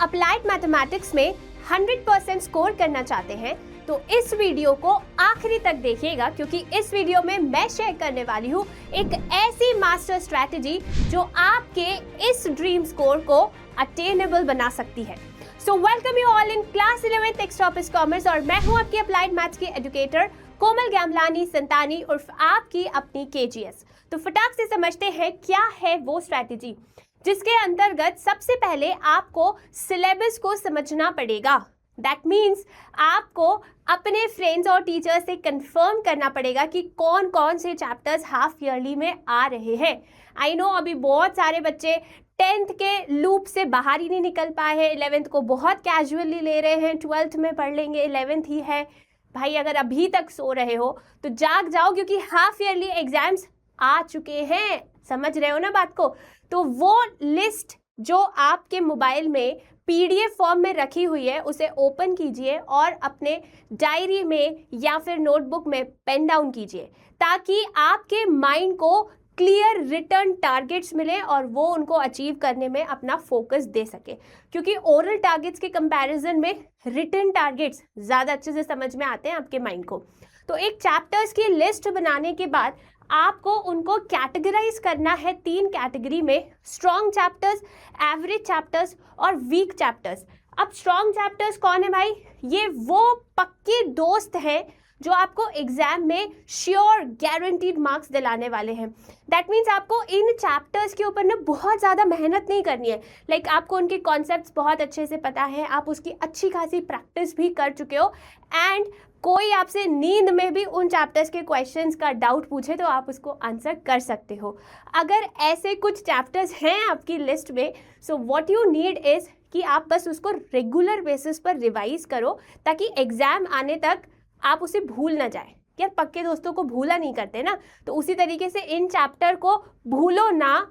Applied mathematics में 100% score करना चाहते हैं तो इस वीडियो को आखिरी तक देखिएगा, क्योंकि इस वीडियो में मैं शेयर करने वाली हूँ एक ऐसी मास्टर स्ट्रैटेजी जो आपके इस ड्रीम स्कोर को अटेनेबल बना सकती है। So welcome you all in class 11th x topic commerce और मैं हूँ आपकी अप्लाइड मैथ्स की एजुकेटर कोमल गैमलानी संतानी उर्फ आपकी अपनी केजीएस। तो फटाक से समझते हैं क्या है वो स्ट्रैटेजी जिसके अंतर्गत सबसे पहले आपको सिलेबस को समझना पड़ेगा। दैट मीन्स आपको अपने फ्रेंड्स और टीचर से कंफर्म करना पड़ेगा कि कौन कौन से चैप्टर्स हाफ ईयरली में आ रहे हैं। आई नो अभी बहुत सारे बच्चे 10th के लूप से बाहर ही नहीं निकल पाए हैं, 11th को बहुत कैजुअली ले रहे हैं, 12th में पढ़ लेंगे, 11th ही है। भाई अगर अभी तक सो रहे हो तो जाग जाओ, क्योंकि हाफ ईयरली एग्जाम्स आ चुके हैं। समझ रहे हो ना बात को? तो वो लिस्ट जो आपके मोबाइल में पीडीएफ फॉर्म में रखी हुई है उसे ओपन कीजिए और अपने डायरी में या फिर नोटबुक में पेन डाउन कीजिए, ताकि आपके माइंड को क्लियर रिटर्न टारगेट्स मिले और वो उनको अचीव करने में अपना फोकस दे सके। क्योंकि ओरल टारगेट्स के कंपैरिजन में रिटर्न टारगेट्स ज़्यादा अच्छे से समझ में आते हैं आपके माइंड को। तो एक चैप्टर्स की लिस्ट बनाने के बाद आपको उनको कैटेगराइज करना है 3 कैटेगरी में: स्ट्रॉन्ग चैप्टर्स, एवरेज चैप्टर्स और वीक चैप्टर्स। अब स्ट्रॉन्ग चैप्टर्स कौन है भाई? ये वो पक्के दोस्त हैं जो आपको एग्जाम में श्योर गारंटीड मार्क्स दिलाने वाले हैं। दैट मीन्स आपको इन चैप्टर्स के ऊपर ना बहुत ज़्यादा मेहनत नहीं करनी है। लाइक आपको उनके कॉन्सेप्ट्स बहुत अच्छे से पता है, आप उसकी अच्छी खासी प्रैक्टिस भी कर चुके हो, एंड कोई आपसे नींद में भी उन चैप्टर्स के क्वेश्चंस का डाउट पूछे तो आप उसको आंसर कर सकते हो। अगर ऐसे कुछ चैप्टर्स हैं आपकी लिस्ट में, so what you need is कि आप बस उसको रेगुलर बेसिस पर रिवाइज करो, ताकि एग्ज़ाम आने तक आप उसे भूल ना जाए। यार पक्के दोस्तों को भूला नहीं करते ना, तो उसी तरीके से इन चैप्टर को भूलो ना,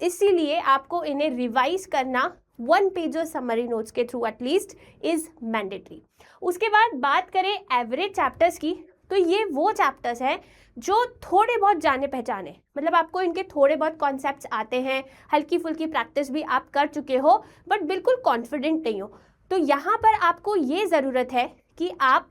इसीलिए आपको इन्हें रिवाइज करना 1 पेज और समरी नोट्स के थ्रू एटलीस्ट इज मैंडेटरी। उसके बाद बात करें एवरेज चैप्टर्स की, तो ये वो चैप्टर्स हैं जो थोड़े बहुत जाने पहचाने, मतलब आपको इनके थोड़े बहुत कॉन्सेप्ट्स आते हैं, हल्की फुल्की प्रैक्टिस भी आप कर चुके हो, बट बिल्कुल कॉन्फिडेंट नहीं हो। तो यहाँ पर आपको ये ज़रूरत है कि आप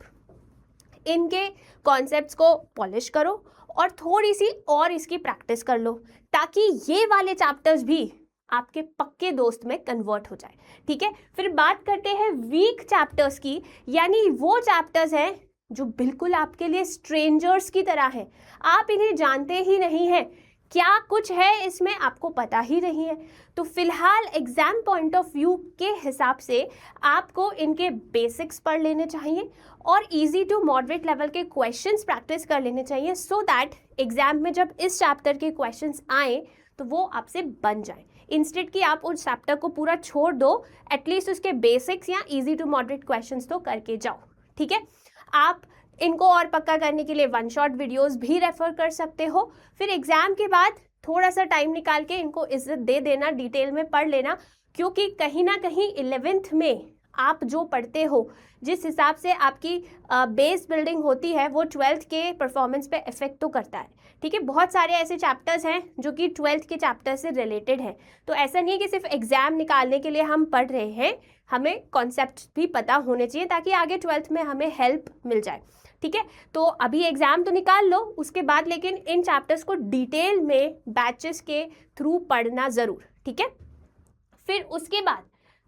इनके कॉन्सेप्ट्स को पॉलिश करो और थोड़ी सी और इसकी प्रैक्टिस कर लो, ताकि ये वाले चैप्टर्स भी आपके पक्के दोस्त में कन्वर्ट हो जाए। ठीक है, फिर बात करते हैं वीक चैप्टर्स की, यानी वो चैप्टर्स हैं जो बिल्कुल आपके लिए स्ट्रेंजर्स की तरह हैं। आप इन्हें जानते ही नहीं हैं, क्या कुछ है इसमें आपको पता ही नहीं है। तो फिलहाल एग्जाम पॉइंट ऑफ व्यू के हिसाब से आपको इनके बेसिक्स पढ़ लेने चाहिए और इजी टू मॉडरेट लेवल के क्वेश्चंस प्रैक्टिस कर लेने चाहिए, सो दैट एग्जाम में जब इस चैप्टर के क्वेश्चंस आए तो वो आपसे बन जाए। इंस्टेड कि आप उस चैप्टर को पूरा छोड़ दो, एटलीस्ट उसके बेसिक्स या इजी टू मॉडरेट क्वेश्चंस तो करके जाओ। ठीक है, आप इनको और पक्का करने के लिए 1 शॉट वीडियोस भी रेफर कर सकते हो। फिर एग्जाम के बाद थोड़ा सा टाइम निकाल के इनको इज्जत दे देना, डिटेल में पढ़ लेना, क्योंकि कहीं ना कहीं 11th में आप जो पढ़ते हो, जिस हिसाब से आपकी बेस बिल्डिंग होती है, वो 12th के परफॉर्मेंस पे इफेक्ट तो करता है। ठीक है, बहुत सारे ऐसे चैप्टर्स हैं जो कि 12th के चैप्टर से रिलेटेड हैं। तो ऐसा नहीं है कि सिर्फ एग्जाम निकालने के लिए हम पढ़ रहे हैं, हमें कॉन्सेप्ट भी पता होने चाहिए ताकि आगे 12th में हमें हेल्प मिल जाए। ठीक है, तो अभी एग्जाम तो निकाल लो, उसके बाद लेकिन इन चैप्टर्स को डिटेल में बैचेस के थ्रू पढ़ना ज़रूर। ठीक है, फिर उसके बाद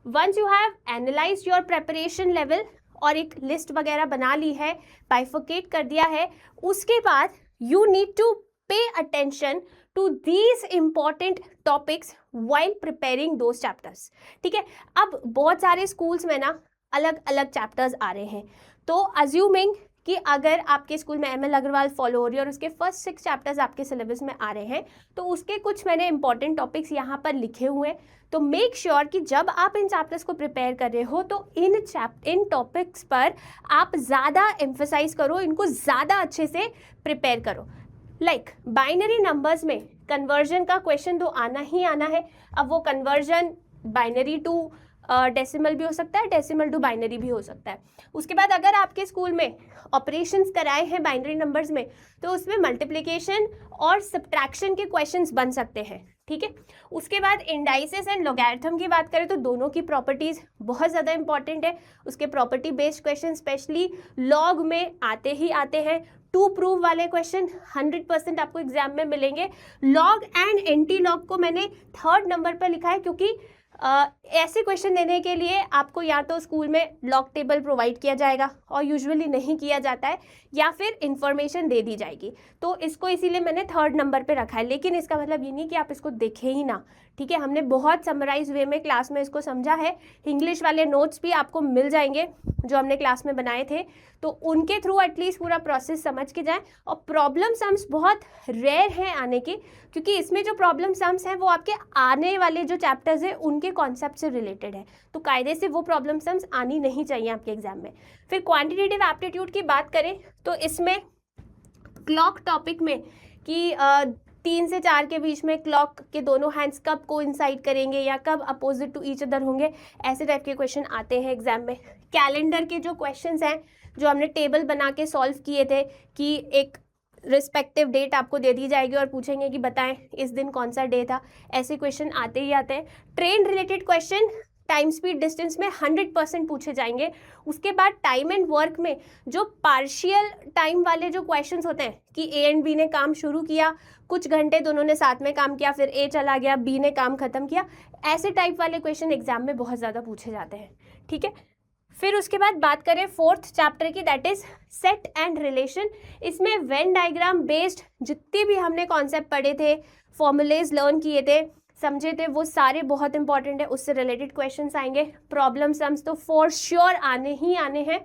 once you have analysed your preparation level और एक लिस्ट वगैरह बना ली है, बाइफरकेट कर दिया है, उसके बाद you need to pay attention to these important topics while preparing those chapters. ठीक है, अब बहुत सारे स्कूल्स में ना अलग अलग चैप्टर्स आ रहे हैं, तो अज्यूमिंग कि अगर आपके स्कूल में ML अग्रवाल फॉलो हो रही है और उसके फर्स्ट 6 चैप्टर्स आपके सिलेबस में आ रहे हैं, तो उसके कुछ मैंने इंपॉर्टेंट टॉपिक्स यहाँ पर लिखे हुए हैं। तो मेक श्योर कि जब आप इन चैप्टर्स को प्रिपेयर कर रहे हो तो इन टॉपिक्स पर आप ज़्यादा एम्फेसाइज करो, इनको ज़्यादा अच्छे से प्रिपेयर करो। लाइक बाइनरी नंबर्स में कन्वर्जन का क्वेश्चन तो आना ही आना है। अब वो कन्वर्जन बाइनरी टू डेसिमल भी हो सकता है, डेसिमल टू बाइनरी भी हो सकता है। उसके बाद अगर आपके स्कूल में ऑपरेशंस कराए हैं बाइनरी नंबर्स में, तो उसमें मल्टीप्लिकेशन और सब्ट्रैक्शन के क्वेश्चंस बन सकते हैं, ठीक है। उसके बाद इंडाइसिस एंड लॉगरिथम की बात करें तो दोनों की प्रॉपर्टीज बहुत ज़्यादा इंपॉर्टेंट है। उसके property based question specially log में आते ही आते हैं। टू प्रूव वाले क्वेश्चन 100% आपको एग्जाम में मिलेंगे। लॉग एंड एंटी लॉग को मैंने 3rd नंबर पर लिखा है, क्योंकि ऐसे क्वेश्चन देने के लिए आपको या तो स्कूल में लॉग टेबल प्रोवाइड किया जाएगा और यूजुअली नहीं किया जाता है, या फिर इंफॉर्मेशन दे दी जाएगी, तो इसको इसीलिए मैंने 3rd नंबर पे रखा है। लेकिन इसका मतलब ये नहीं कि आप इसको देखें ही ना, ठीक है। हमने बहुत समराइज वे में क्लास में इसको समझा है। इंग्लिश वाले नोट्स भी आपको मिल जाएंगे जो हमने क्लास में बनाए थे, तो उनके थ्रू एटलीस्ट पूरा प्रोसेस समझ के जाएं। और प्रॉब्लम सम्स बहुत रेयर हैं आने के, क्योंकि इसमें जो प्रॉब्लम सम्स हैं वो आपके आने वाले जो चैप्टर्स हैं उनके कॉन्सेप्ट से रिलेटेड है, तो कायदे से वो प्रॉब्लम सम्स आनी नहीं चाहिए आपके एग्जाम में। फिर क्वांटिटेटिव एप्टीट्यूड की बात करें तो इसमें क्लॉक टॉपिक में कि 3 से 4 के बीच में क्लॉक के दोनों हैंड्स कब कोइंसाइड करेंगे या कब अपोजिट टू ईच अदर होंगे, ऐसे टाइप के क्वेश्चन आते हैं एग्जाम में। कैलेंडर के जो क्वेश्चंस हैं, जो हमने टेबल बना के सॉल्व किए थे कि एक रिस्पेक्टिव डेट आपको दे दी जाएगी और पूछेंगे कि बताएं इस दिन कौन सा डे था, ऐसे क्वेश्चन आते ही आते हैं। Train related question time speed distance में 100% पूछे जाएंगे। उसके बाद टाइम एंड वर्क में जो पार्शियल टाइम वाले जो क्वेश्चंस होते हैं कि ए एंड बी ने काम शुरू किया, कुछ घंटे दोनों ने साथ में काम किया, फिर ए चला गया, बी ने काम खत्म किया, ऐसे टाइप वाले क्वेश्चन एग्जाम में बहुत ज़्यादा पूछे जाते हैं, ठीक है। फिर उसके बाद बात करें 4th चैप्टर की, that is set and relation. इसमें वेन डायग्राम बेस्ड जितने भी हमने कॉन्सेप्ट पढ़े थे, फॉर्मूलेज लर्न किए थे, समझे थे, वो सारे बहुत इंपॉर्टेंट है, उससे रिलेटेड क्वेश्चंस आएंगे। प्रॉब्लम सम्स तो फॉर श्योर आने ही आने हैं।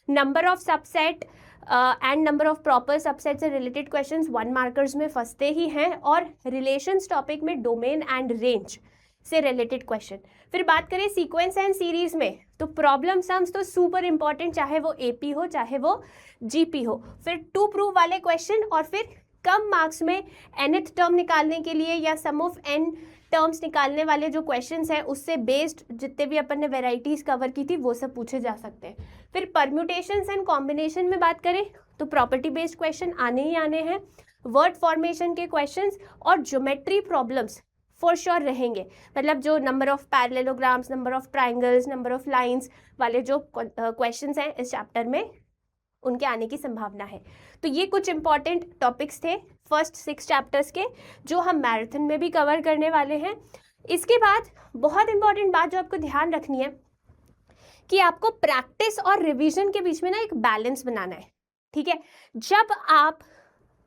Number of subset and number of proper subset से रिलेटेड क्वेश्चंस 1 मार्कर्स में फंसते ही हैं। और रिलेशंस टॉपिक में डोमेन एंड रेंज से रिलेटेड क्वेश्चन। फिर बात करें सीक्वेंस एंड सीरीज में, तो प्रॉब्लम सम्स तो सुपर इंपॉर्टेंट, चाहे वो एपी हो चाहे वो जीपी हो। फिर टू प्रूव वाले क्वेश्चन, और फिर कम मार्क्स में nth टर्म निकालने के लिए या सम ऑफ n टर्म्स निकालने वाले जो क्वेश्चंस हैं उससे बेस्ड जितने भी अपन ने वेराइटीज कवर की थी वो सब पूछे जा सकते हैं। फिर परम्यूटेशंस एंड कॉम्बिनेशन में बात करें तो प्रॉपर्टी बेस्ड क्वेश्चन आने ही आने हैं। वर्ड फॉर्मेशन के क्वेश्चंस और ज्योमेट्री प्रॉब्लम्स फॉर श्योर रहेंगे, मतलब जो number of parallelograms, number of triangles, number of lines वाले जो क्वेश्चंस हैं इस चैप्टर में, उनके आने की संभावना है। तो ये कुछ इंपॉर्टेंट टॉपिक्स थे फर्स्ट 6 चैप्टर्स के, जो हम मैराथन में भी कवर करने वाले हैं। इसके बाद बहुत इंपॉर्टेंट बात जो आपको ध्यान रखनी है कि आपको प्रैक्टिस और रिवीजन के बीच में ना एक बैलेंस बनाना है, ठीक है। जब आप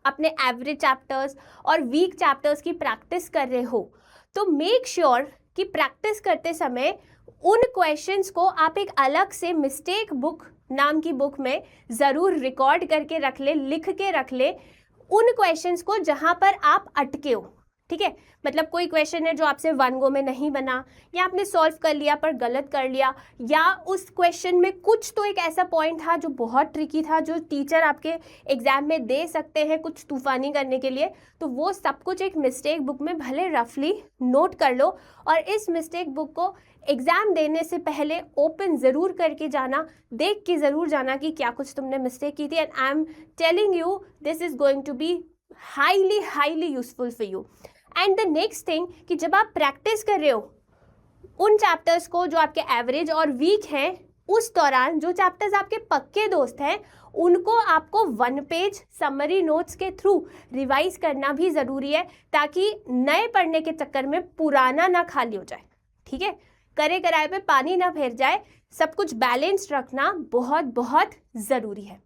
अपने एवरेज चैप्टर्स और वीक चैप्टर्स की प्रैक्टिस कर रहे हो तो मेक श्योर कि प्रैक्टिस करते समय उन क्वेश्चंस को आप एक अलग से मिस्टेक बुक नाम की बुक में ज़रूर रिकॉर्ड करके रख ले, लिख के रख ले उन क्वेश्चंस को जहां पर आप अटके हो, ठीक है। मतलब कोई क्वेश्चन है जो आपसे 1 गो में नहीं बना, या आपने सॉल्व कर लिया पर गलत कर लिया, या उस क्वेश्चन में कुछ तो एक ऐसा पॉइंट था जो बहुत ट्रिकी था, जो टीचर आपके एग्जाम में दे सकते हैं कुछ तूफानी करने के लिए, तो वो सब कुछ एक मिस्टेक बुक में भले रफली नोट कर लो। और इस मिस्टेक बुक को एग्जाम देने से पहले ओपन ज़रूर करके जाना, देख के ज़रूर जाना कि क्या कुछ तुमने मिस्टेक की थी। And I am telling you this is going to be highly useful for you. And the next thing कि जब आप प्रैक्टिस कर रहे हो उन चैप्टर्स को जो आपके एवरेज और वीक हैं, उस दौरान जो चैप्टर्स आपके पक्के दोस्त हैं उनको आपको 1 पेज समरी नोट्स के थ्रू रिवाइज करना भी ज़रूरी है, ताकि नए पढ़ने के चक्कर में पुराना ना खाली हो जाए, ठीक है। करे कराए पे पानी ना फेर जाए, सब कुछ बैलेंस्ड रखना बहुत बहुत ज़रूरी है।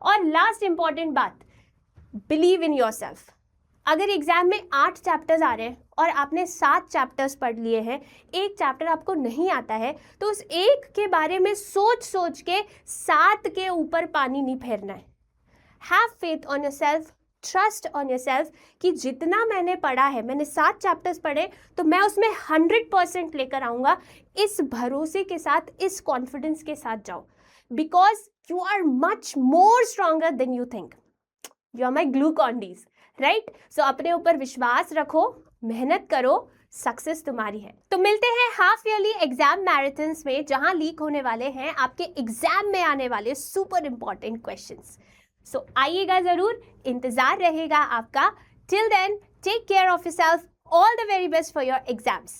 और लास्ट इंपॉर्टेंट बात, बिलीव इन योरसेल्फ। अगर एग्जाम में 8 चैप्टर्स आ रहे हैं और आपने 7 चैप्टर्स पढ़ लिए हैं, एक चैप्टर आपको नहीं आता है, तो उस एक के बारे में सोच सोच के 7 के ऊपर पानी नहीं फेरना है। Have faith on yourself, trust on yourself कि जितना मैंने पढ़ा है, मैंने 7 चैप्टर्स पढ़े तो मैं उसमें 100% लेकर आऊँगा। इस भरोसे के साथ, इस कॉन्फिडेंस के साथ जाओ, because you are much more stronger than you think. You are my Glucon D, right. So अपने ऊपर विश्वास रखो, मेहनत करो, सक्सेस तुम्हारी है। तो मिलते हैं हाफ ईयरली एग्जाम मैराथन्स में, जहां लीक होने वाले हैं आपके एग्जाम में आने वाले सुपर इंपॉर्टेंट क्वेश्चंस। सो आइएगा जरूर, इंतजार रहेगा आपका। Till then, take care of yourself, all the very best for your exams.